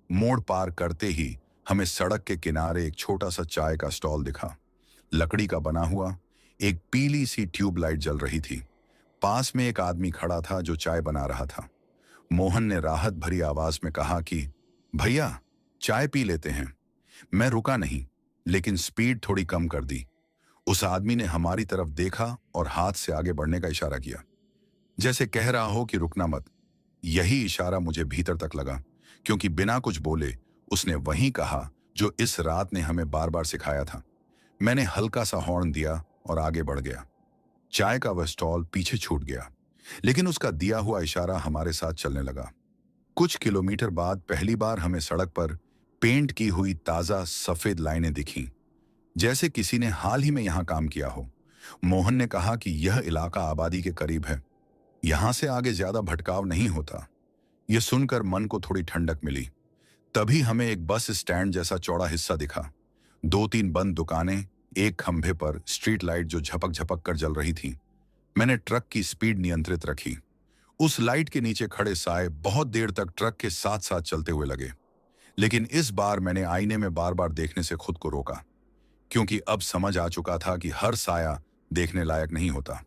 मोड़ पार करते ही हमें सड़क के किनारे एक छोटा सा चाय का स्टॉल दिखा। लकड़ी का बना हुआ, एक पीली सी ट्यूबलाइट जल रही थी। पास में एक आदमी खड़ा था जो चाय बना रहा था। मोहन ने राहत भरी आवाज में कहा कि भैया, चाय पी लेते हैं। मैं रुका नहीं, लेकिन स्पीड थोड़ी कम कर दी। उस आदमी ने हमारी तरफ देखा और हाथ से आगे बढ़ने का इशारा किया, जैसे कह रहा हो कि रुकना मत। यही इशारा मुझे भीतर तक लगा, क्योंकि बिना कुछ बोले उसने वही कहा जो इस रात ने हमें बार बार सिखाया था। मैंने हल्का सा हॉर्न दिया और आगे बढ़ गया। चाय का वह स्टॉल पीछे छूट गया, लेकिन उसका दिया हुआ इशारा हमारे साथ चलने लगा। कुछ किलोमीटर बाद पहली बार हमें सड़क पर पेंट की हुई ताजा सफेद लाइनें दिखीं, जैसे किसी ने हाल ही में यहां काम किया हो। मोहन ने कहा कि यह इलाका आबादी के करीब है, यहां से आगे ज्यादा भटकाव नहीं होता। यह सुनकर मन को थोड़ी ठंडक मिली। तभी हमें एक बस स्टैंड जैसा चौड़ा हिस्सा दिखा। 2-3 बंद दुकानें, एक खंभे पर स्ट्रीट लाइट जो झपक झपक कर जल रही थी। मैंने ट्रक की स्पीड नियंत्रित रखी। उस लाइट के नीचे खड़े साए बहुत देर तक ट्रक के साथ साथ चलते हुए लगे, लेकिन इस बार मैंने आईने में बार बार देखने से खुद को रोका, क्योंकि अब समझ आ चुका था कि हर साया देखने लायक नहीं होता।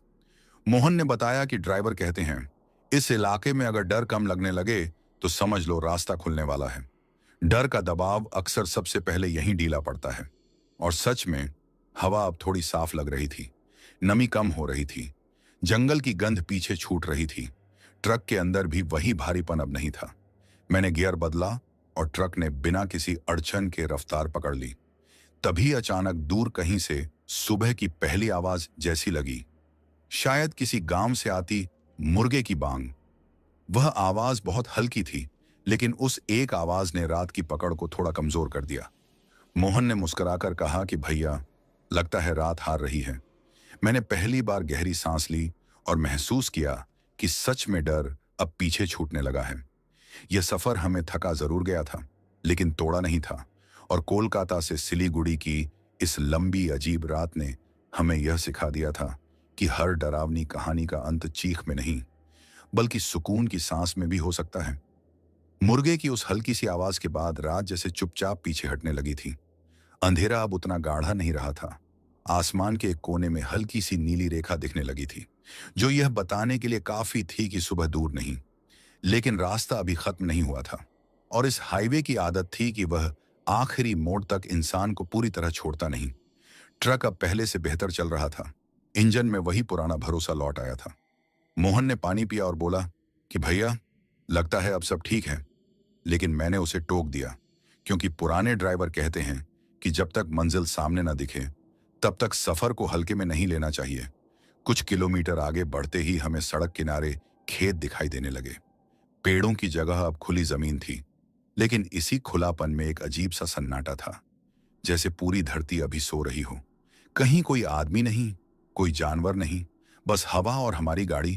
मोहन ने बताया कि ड्राइवर कहते हैं, इस इलाके में अगर डर कम लगने लगे तो समझ लो रास्ता खुलने वाला है। डर का दबाव अक्सर सबसे पहले यहीं ढीला पड़ता है। और सच में हवा अब थोड़ी साफ लग रही थी, नमी कम हो रही थी, जंगल की गंध पीछे छूट रही थी। ट्रक के अंदर भी वही भारीपन अब नहीं था। मैंने गियर बदला और ट्रक ने बिना किसी अड़चन के रफ्तार पकड़ ली। तभी अचानक दूर कहीं से सुबह की पहली आवाज जैसी लगी, शायद किसी गांव से आती मुर्गे की बांग। वह आवाज बहुत हल्की थी, लेकिन उस एक आवाज ने रात की पकड़ को थोड़ा कमजोर कर दिया। मोहन ने मुस्कुराकर कहा कि भैया, लगता है रात हार रही है। मैंने पहली बार गहरी सांस ली और महसूस किया कि सच में डर अब पीछे छूटने लगा है। यह सफर हमें थका जरूर गया था, लेकिन तोड़ा नहीं था। और कोलकाता से सिलीगुड़ी की इस लंबी अजीब रात ने हमें यह सिखा दिया था कि हर डरावनी कहानी का अंत चीख में नहीं, बल्कि सुकून की सांस में भी हो सकता है। मुर्गे की उस हल्की सी आवाज के बाद रात जैसे चुपचाप पीछे हटने लगी थी। अंधेरा अब उतना गाढ़ा नहीं रहा था। आसमान के एक कोने में हल्की सी नीली रेखा दिखने लगी थी, जो यह बताने के लिए काफी थी कि सुबह दूर नहीं। लेकिन रास्ता अभी खत्म नहीं हुआ था, और इस हाईवे की आदत थी कि वह आखिरी मोड़ तक इंसान को पूरी तरह छोड़ता नहीं। ट्रक अब पहले से बेहतर चल रहा था। इंजन में वही पुराना भरोसा लौट आया था। मोहन ने पानी पिया और बोला कि भैया, लगता है अब सब ठीक है। लेकिन मैंने उसे टोक दिया, क्योंकि पुराने ड्राइवर कहते हैं कि जब तक मंजिल सामने न दिखे, तब तक सफर को हल्के में नहीं लेना चाहिए। कुछ किलोमीटर आगे बढ़ते ही हमें सड़क किनारे खेत दिखाई देने लगे। पेड़ों की जगह अब खुली जमीन थी, लेकिन इसी खुलापन में एक अजीब सा सन्नाटा था, जैसे पूरी धरती अभी सो रही हो। कहीं कोई आदमी नहीं, कोई जानवर नहीं, बस हवा और हमारी गाड़ी।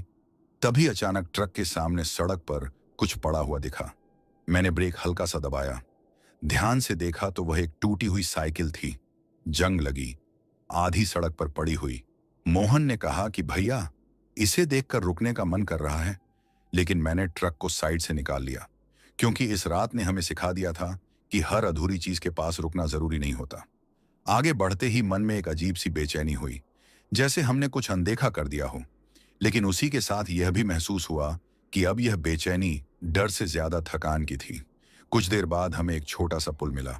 तभी अचानक ट्रक के सामने सड़क पर कुछ पड़ा हुआ दिखा। मैंने ब्रेक हल्का सा दबाया। ध्यान से देखा तो वह एक टूटी हुई साइकिल थी, जंग लगी, आधी सड़क पर पड़ी हुई। मोहन ने कहा कि भैया, इसे देखकर रुकने का मन कर रहा है। लेकिन मैंने ट्रक को साइड से निकाल लिया, क्योंकि इस रात ने हमें सिखा दिया था कि हर अधूरी चीज के पास रुकना जरूरी नहीं होता। आगे बढ़ते ही मन में एक अजीब सी बेचैनी हुई, जैसे हमने कुछ अनदेखा कर दिया हो। लेकिन उसी के साथ यह भी महसूस हुआ कि अब यह बेचैनी डर से ज्यादा थकान की थी। कुछ देर बाद हमें एक छोटा सा पुल मिला।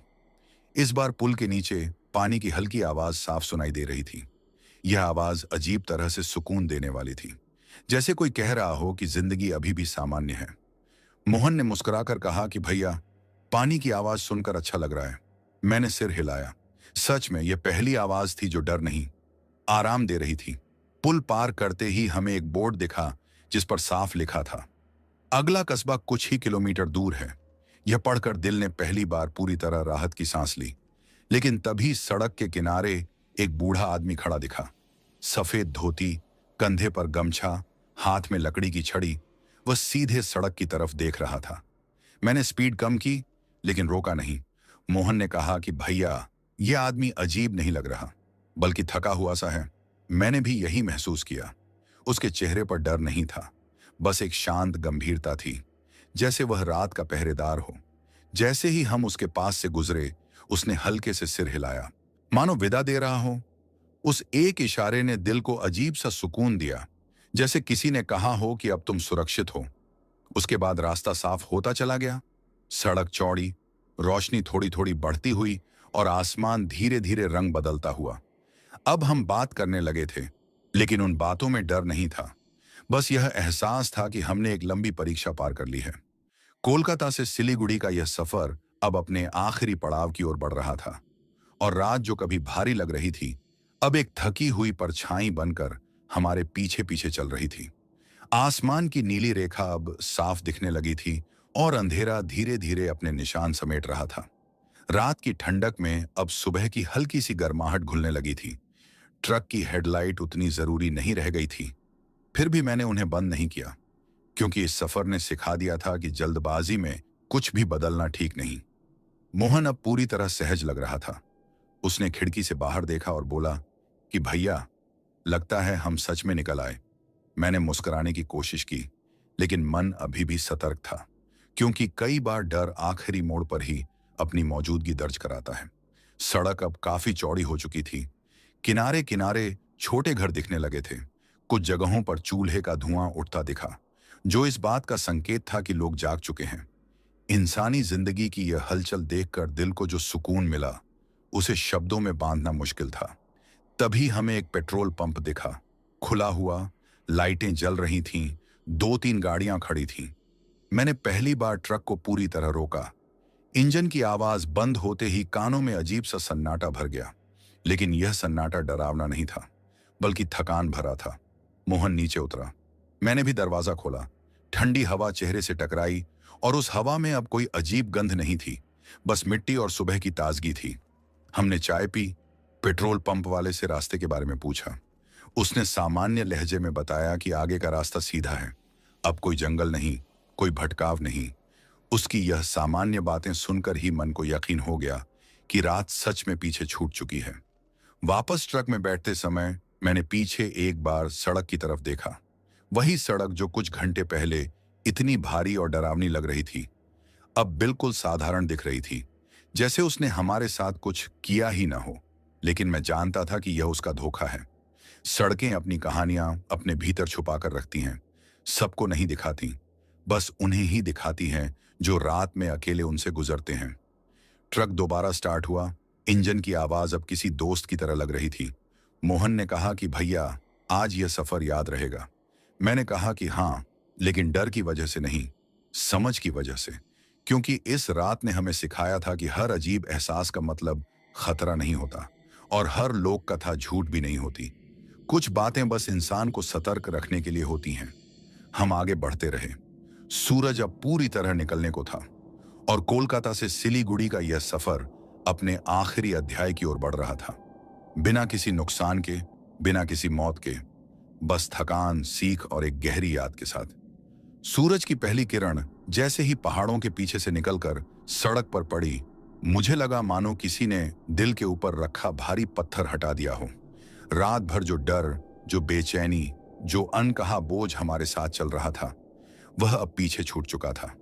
इस बार पुल के नीचे पानी की हल्की आवाज साफ सुनाई दे रही थी। यह आवाज अजीब तरह से सुकून देने वाली थी, जैसे कोई कह रहा हो कि जिंदगी अभी भी सामान्य है। मोहन ने मुस्कुराकर कहा कि भैया, पानी की आवाज सुनकर अच्छा लग रहा है। मैंने सिर हिलाया। सच में यह पहली आवाज थी जो डर नहीं, आराम दे रही थी। पुल पार करते ही हमें एक बोर्ड दिखा, जिस पर साफ लिखा था, अगला कस्बा कुछ ही किलोमीटर दूर है। यह पढ़कर दिल ने पहली बार पूरी तरह राहत की सांस ली। लेकिन तभी सड़क के किनारे एक बूढ़ा आदमी खड़ा दिखा। सफेद धोती, कंधे पर गमछा, हाथ में लकड़ी की छड़ी। वह सीधे सड़क की तरफ देख रहा था। मैंने स्पीड कम की, लेकिन रोका नहीं। मोहन ने कहा कि भैया, यह आदमी अजीब नहीं लग रहा, बल्कि थका हुआ सा है। मैंने भी यही महसूस किया। उसके चेहरे पर डर नहीं था, बस एक शांत गंभीरता थी, जैसे वह रात का पहरेदार हो। जैसे ही हम उसके पास से गुजरे, उसने हल्के से सिर हिलाया, मानो विदा दे रहा हो। उस एक इशारे ने दिल को अजीब सा सुकून दिया, जैसे किसी ने कहा हो कि अब तुम सुरक्षित हो। उसके बाद रास्ता साफ होता चला गया। सड़क चौड़ी, रोशनी थोड़ी थोड़ी बढ़ती हुई और आसमान धीरे धीरे रंग बदलता हुआ। अब हम बात करने लगे थे, लेकिन उन बातों में डर नहीं था। बस यह एहसास था कि हमने एक लंबी परीक्षा पार कर ली है। कोलकाता से सिलीगुड़ी का यह सफर अब अपने आखिरी पड़ाव की ओर बढ़ रहा था, और रात जो कभी भारी लग रही थी, अब एक थकी हुई परछाई बनकर हमारे पीछे पीछे चल रही थी। आसमान की नीली रेखा अब साफ दिखने लगी थी, और अंधेरा धीरे धीरे अपने निशान समेट रहा था। रात की ठंडक में अब सुबह की हल्की सी गर्माहट घुलने लगी थी। ट्रक की हेडलाइट उतनी जरूरी नहीं रह गई थी, फिर भी मैंने उन्हें बंद नहीं किया, क्योंकि इस सफर ने सिखा दिया था कि जल्दबाजी में कुछ भी बदलना ठीक नहीं। मोहन अब पूरी तरह सहज लग रहा था। उसने खिड़की से बाहर देखा और बोला कि भैया, लगता है हम सच में निकल आए। मैंने मुस्कुराने की कोशिश की, लेकिन मन अभी भी सतर्क था, क्योंकि कई बार डर आखिरी मोड़ पर ही अपनी मौजूदगी दर्ज कराता है। सड़क अब काफी चौड़ी हो चुकी थी। किनारे किनारे छोटे घर दिखने लगे थे। कुछ जगहों पर चूल्हे का धुआं उठता दिखा, जो इस बात का संकेत था कि लोग जाग चुके हैं। इंसानी जिंदगी की यह हलचल देखकर दिल को जो सुकून मिला, उसे शब्दों में बांधना मुश्किल था। तभी हमें एक पेट्रोल पंप दिखा, खुला हुआ, लाइटें जल रही थीं, दो तीन गाड़ियां खड़ी थीं। मैंने पहली बार ट्रक को पूरी तरह रोका। इंजन की आवाज बंद होते ही कानों में अजीब सा सन्नाटा भर गया, लेकिन यह सन्नाटा डरावना नहीं था, बल्कि थकान भरा था। मोहन नीचे उतरा। मैंने भी दरवाजा खोला। ठंडी हवा चेहरे से टकराई और उस हवा में अब कोई अजीब गंध नहीं थी, बस मिट्टी और सुबह की ताजगी थी। हमने चाय पी। पेट्रोल पंप वाले से रास्ते के बारे में पूछा। उसने सामान्य लहजे में बताया कि आगे का रास्ता सीधा है, अब कोई जंगल नहीं, कोई भटकाव नहीं। उसकी यह सामान्य बातें सुनकर ही मन को यकीन हो गया कि रात सच में पीछे छूट चुकी है। वापस ट्रक में बैठते समय मैंने पीछे एक बार सड़क की तरफ देखा। वही सड़क जो कुछ घंटे पहले इतनी भारी और डरावनी लग रही थी, अब बिल्कुल साधारण दिख रही थी, जैसे उसने हमारे साथ कुछ किया ही ना हो। लेकिन मैं जानता था कि यह उसका धोखा है। सड़कें अपनी कहानियां अपने भीतर छुपा कर रखती हैं, सबको नहीं दिखाती, बस उन्हें ही दिखाती हैं जो रात में अकेले उनसे गुजरते हैं। ट्रक दोबारा स्टार्ट हुआ। इंजन की आवाज अब किसी दोस्त की तरह लग रही थी। मोहन ने कहा कि भैया, आज यह सफर याद रहेगा। मैंने कहा कि हाँ, लेकिन डर की वजह से नहीं, समझ की वजह से। क्योंकि इस रात ने हमें सिखाया था कि हर अजीब एहसास का मतलब खतरा नहीं होता और हर लोक कथा झूठ भी नहीं होती। कुछ बातें बस इंसान को सतर्क रखने के लिए होती हैं। हम आगे बढ़ते रहे। सूरज अब पूरी तरह निकलने को था और कोलकाता से सिलीगुड़ी का यह सफर अपने आखिरी अध्याय की ओर बढ़ रहा था। बिना किसी नुकसान के, बिना किसी मौत के, बस थकान, सीख और एक गहरी याद के साथ। सूरज की पहली किरण जैसे ही पहाड़ों के पीछे से निकलकर सड़क पर पड़ी, मुझे लगा मानो किसी ने दिल के ऊपर रखा भारी पत्थर हटा दिया हो। रात भर जो डर, जो बेचैनी, जो अनकहा बोझ हमारे साथ चल रहा था, वह अब पीछे छूट चुका था।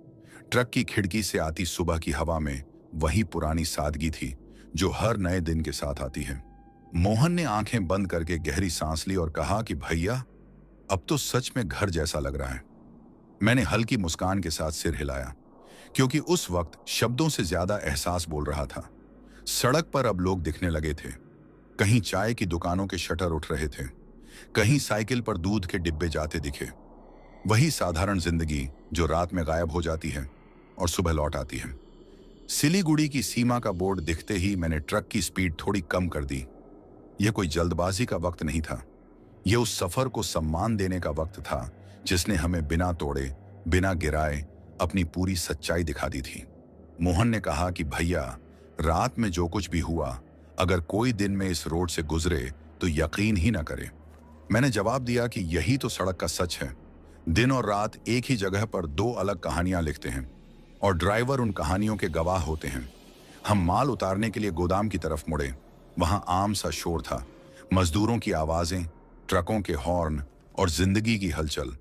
ट्रक की खिड़की से आती सुबह की हवा में वही पुरानी सादगी थी जो हर नए दिन के साथ आती है। मोहन ने आंखें बंद करके गहरी सांस ली और कहा कि भैया, अब तो सच में घर जैसा लग रहा है। मैंने हल्की मुस्कान के साथ सिर हिलाया, क्योंकि उस वक्त शब्दों से ज्यादा एहसास बोल रहा था। सड़क पर अब लोग दिखने लगे थे। कहीं चाय की दुकानों के शटर उठ रहे थे, कहीं साइकिल पर दूध के डिब्बे जाते दिखे। वही साधारण जिंदगी जो रात में गायब हो जाती है और सुबह लौट आती है। सिलीगुड़ी की सीमा का बोर्ड दिखते ही मैंने ट्रक की स्पीड थोड़ी कम कर दी। यह कोई जल्दबाजी का वक्त नहीं था। यह उस सफर को सम्मान देने का वक्त था जिसने हमें बिना तोड़े, बिना गिराए अपनी पूरी सच्चाई दिखा दी थी। मोहन ने कहा कि भैया, रात में जो कुछ भी हुआ, अगर कोई दिन में इस रोड से गुजरे तो यकीन ही ना करे। मैंने जवाब दिया कि यही तो सड़क का सच है। दिन और रात एक ही जगह पर दो अलग कहानियां लिखते हैं और ड्राइवर उन कहानियों के गवाह होते हैं। हम माल उतारने के लिए गोदाम की तरफ मुड़े। वहां आम सा शोर था, मजदूरों की आवाजें, ट्रकों के हॉर्न और जिंदगी की हलचल।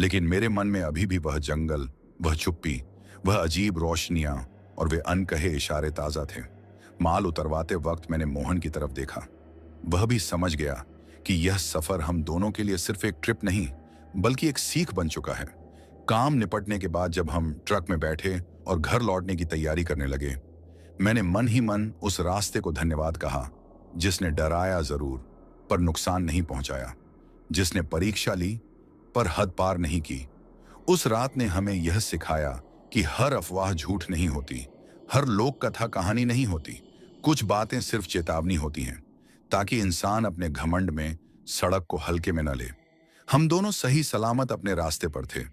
लेकिन मेरे मन में अभी भी वह जंगल, वह चुप्पी, वह अजीब रोशनियां और वे अनकहे इशारे ताजा थे। माल उतरवाते वक्त मैंने मोहन की तरफ देखा। वह भी समझ गया कि यह सफर हम दोनों के लिए सिर्फ एक ट्रिप नहीं, बल्कि एक सीख बन चुका है। काम निपटने के बाद जब हम ट्रक में बैठे और घर लौटने की तैयारी करने लगे, मैंने मन ही मन उस रास्ते को धन्यवाद कहा जिसने डराया जरूर पर नुकसान नहीं पहुंचाया, जिसने परीक्षा ली पर हद पार नहीं की। उस रात ने हमें यह सिखाया कि हर अफवाह झूठ नहीं होती, हर लोक कथा कहानी नहीं होती। कुछ बातें सिर्फ चेतावनी होती हैं, ताकि इंसान अपने घमंड में सड़क को हल्के में न ले। हम दोनों सही सलामत अपने रास्ते पर थे।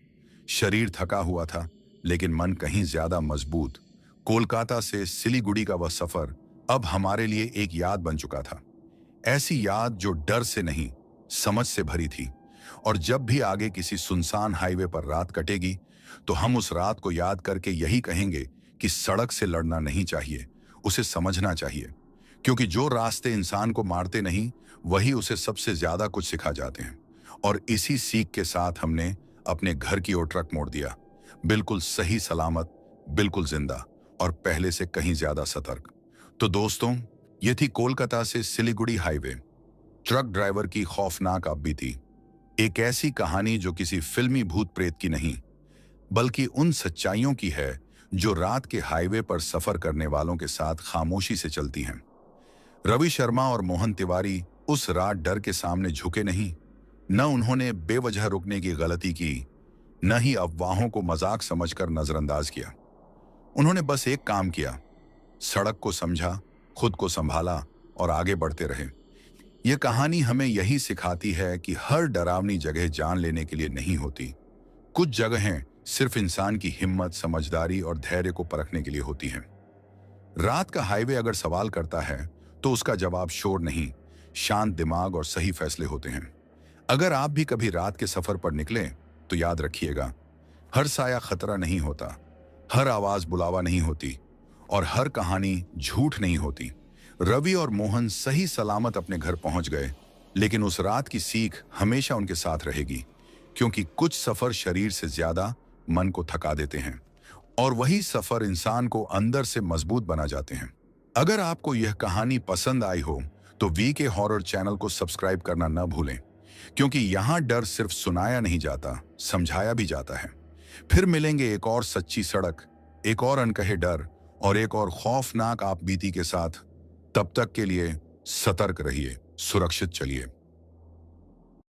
शरीर थका हुआ था, लेकिन मन कहीं ज्यादा मजबूत। कोलकाता से सिलीगुड़ी का वह सफर अब हमारे लिए एक याद बन चुका था। ऐसी याद जो डर से नहीं, समझ से भरी थी। और जब भी आगे किसी सुनसान हाईवे पर रात कटेगी, तो हम उस रात को याद करके यही कहेंगे कि सड़क से लड़ना नहीं चाहिए, उसे समझना चाहिए। क्योंकि जो रास्ते इंसान को मारते नहीं, वही उसे सबसे ज्यादा कुछ सिखा जाते हैं। और इसी सीख के साथ हमने अपने घर की ओर ट्रक मोड़ दिया, बिल्कुल सही सलामत, बिल्कुल जिंदा और पहले से कहीं ज्यादा सतर्क। तो दोस्तों, ये थी कोलकाता से सिलीगुड़ी हाईवे, ट्रक ड्राइवर की खौफनाक बीती। एक ऐसी कहानी जो किसी फिल्मी भूत प्रेत की नहीं, बल्कि उन सच्चाइयों की है जो रात के हाईवे पर सफर करने वालों के साथ खामोशी से चलती हैं। रवि शर्मा और मोहन तिवारी उस रात डर के सामने झुके नहीं। न उन्होंने बेवजह रुकने की गलती की, न ही अफवाहों को मजाक समझकर नजरअंदाज किया। उन्होंने बस एक काम किया, सड़क को समझा, खुद को संभाला और आगे बढ़ते रहे। यह कहानी हमें यही सिखाती है कि हर डरावनी जगह जान लेने के लिए नहीं होती। कुछ जगहें सिर्फ इंसान की हिम्मत, समझदारी और धैर्य को परखने के लिए होती हैं। रात का हाईवे अगर सवाल करता है तो उसका जवाब शोर नहीं, शांत दिमाग और सही फैसले होते हैं। अगर आप भी कभी रात के सफर पर निकले तो याद रखिएगा, हर साया खतरा नहीं होता, हर आवाज बुलावा नहीं होती और हर कहानी झूठ नहीं होती। रवि और मोहन सही सलामत अपने घर पहुंच गए, लेकिन उस रात की सीख हमेशा उनके साथ रहेगी, क्योंकि कुछ सफर शरीर से ज्यादा मन को थका देते हैं और वही सफर इंसान को अंदर से मजबूत बना जाते हैं। अगर आपको यह कहानी पसंद आई हो तो वीके हॉरर चैनल को सब्सक्राइब करना न भूलें, क्योंकि यहां डर सिर्फ सुनाया नहीं जाता, समझाया भी जाता है। फिर मिलेंगे एक और सच्ची सड़क, एक और अनकहे डर और एक और खौफनाक आप बीती के साथ। तब तक के लिए सतर्क रहिए, सुरक्षित चलिए।